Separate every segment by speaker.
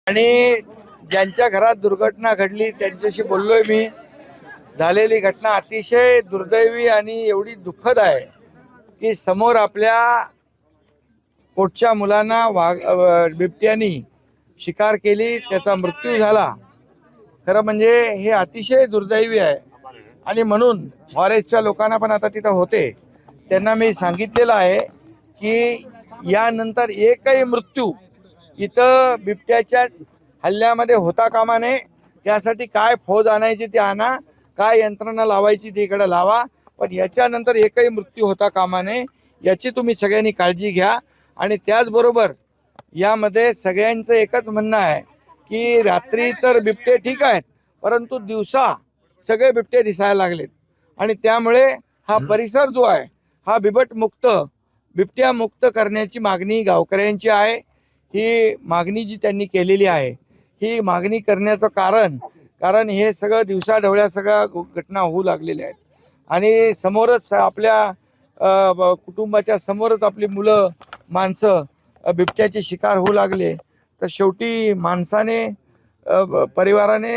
Speaker 1: आणि ज्यांच्या घरात दुर्घटना घडली त्यांच्याशी बोललोय मी. झालेली घटना अतिशय दुर्दैवी आणि एवढी दुःखद आहे की समोर आपल्या पोटच्या मुलांना बिबट्यानी शिकार केली, त्याचा मृत्यू झाला. खरं म्हणजे हे अतिशय दुर्दैवी आहे. आणि म्हणून फॉरेस्टच्या लोकांना पण आता तिथं होते, त्यांना मी सांगितलेलं आहे की यानंतर एकही मृत्यू इथं बिबट्याच्या हल्ल्यामध्ये होता कामा नये. त्यासाठी काय फौज आणायची ती आणा, काय यंत्रणा लावायची ती इकडे लावा, पण याच्यानंतर एकही मृत्यू होता कामा नये याची तुम्ही सगळ्यांनी काळजी घ्या. आणि त्याचबरोबर यामध्ये सगळ्यांचं एकच म्हणणं आहे की रात्री तर बिबटे ठीक आहेत, परंतु दिवसा सगळे बिबटे दिसायला लागलेत. आणि त्यामुळे हा परिसर जो आहे हा बिबट्या मुक्त करण्याची मागणी गावकऱ्यांची आहे. ही मागणी जी त्यांनी केलेली आहे, ही मागणी करण्याचं कारण हे सगळं दिवसाढवळ्या सगळ्या घटना होऊ लागलेल्या आहेत. आणि समोरच आपल्या कुटुंबाच्या समोरच आपली मुलं माणसं बिबट्याचे शिकार होऊ लागले, तर शेवटी माणसाने परिवाराने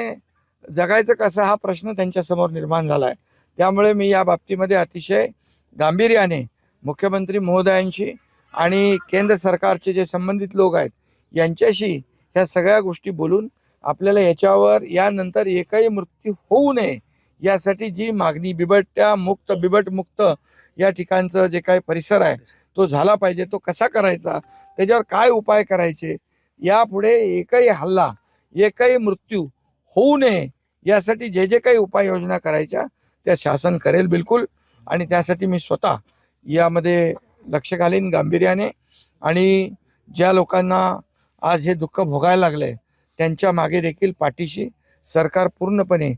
Speaker 1: जगायचं कसं हा प्रश्न त्यांच्यासमोर निर्माण झाला आहे. त्यामुळे मी या बाबतीमध्ये अतिशय गांभीर्याने मुख्यमंत्री महोदयांशी आणि केंद्र सरकारचे जे संबंधित लोक आहेत यांच्याशी ह्या सगळ्या गोष्टी बोलून आपल्याला याच्यावर यानंतर एकही मृत्यू होऊ नये यासाठी जी मागणी बिबट मुक्त या ठिकाणचं जे काही परिसर आहे तो झाला पाहिजे, तो कसा करायचा, त्याच्यावर काय उपाय करायचे, यापुढे एकही हल्ला एकही मृत्यू होऊ नये यासाठी जे जे काही उपाययोजना करायच्या त्या शासन करेल बिलकुल. आणि त्यासाठी मी स्वतः यामध्ये लक्ष घालीन गांभीर्याने. आणि ज्या लोकांना आज हे दुःख भोगायला लागलंय त्यांच्या मागे देखील पाठीशी सरकार पूर्णपणे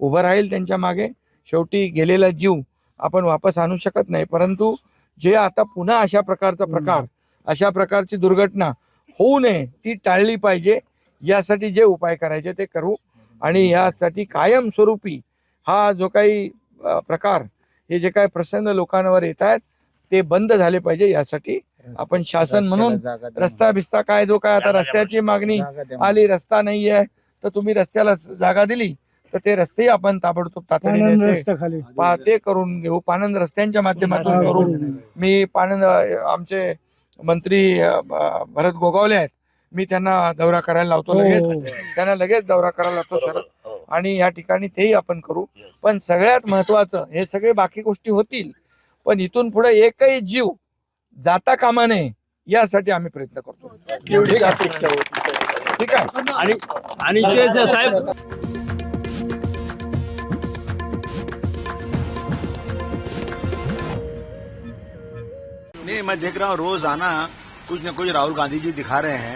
Speaker 1: उभं राहील त्यांच्या मागे. शेवटी गेलेला जीव आपण वापस आणू शकत नाही, परंतु जे आता पुन्हा अशा प्रकारची दुर्घटना होऊ नये ती टाळली पाहिजे यासाठी जे उपाय करायचे ते करू. आणि यासाठी कायमस्वरूपी हा जो काही प्रकार, हे जे काही प्रसंग लोकांवर येत आहेत ते बंद झाले पाहिजे. यासाठी आपण शासन म्हणून रस्ता बिस्ता काय जो काय आता रस्त्याची मागणी आली, रस्ता नाही आहे तर तुम्ही रस्त्याला जागा दिली तर ते रस्ते आपण ताबडतोब तातडीने ते करून घेऊ. पाणंद रस्त्यांच्या माध्यमातून करून मी आमचे मंत्री भरत गोगावले आहेत, मी त्यांना दौरा करायला लावतो लगेच दौरा करायला लावतो सर. आणि या ठिकाणी तेही आपण करू. पण सगळ्यात महत्वाचं, हे सगळे बाकी गोष्टी होतील पण इथून पुढे एकही जीव जाता कामा नये यासाठी आम्ही प्रयत्न करतो. एवढी अपेक्षा होती. ठीक आहे.
Speaker 2: आणि ते साहेब
Speaker 3: नहीं, मैं देख रहा हूँ रोजाना कुछ न कुछ राहुल गांधी जी दिखा रहे हैं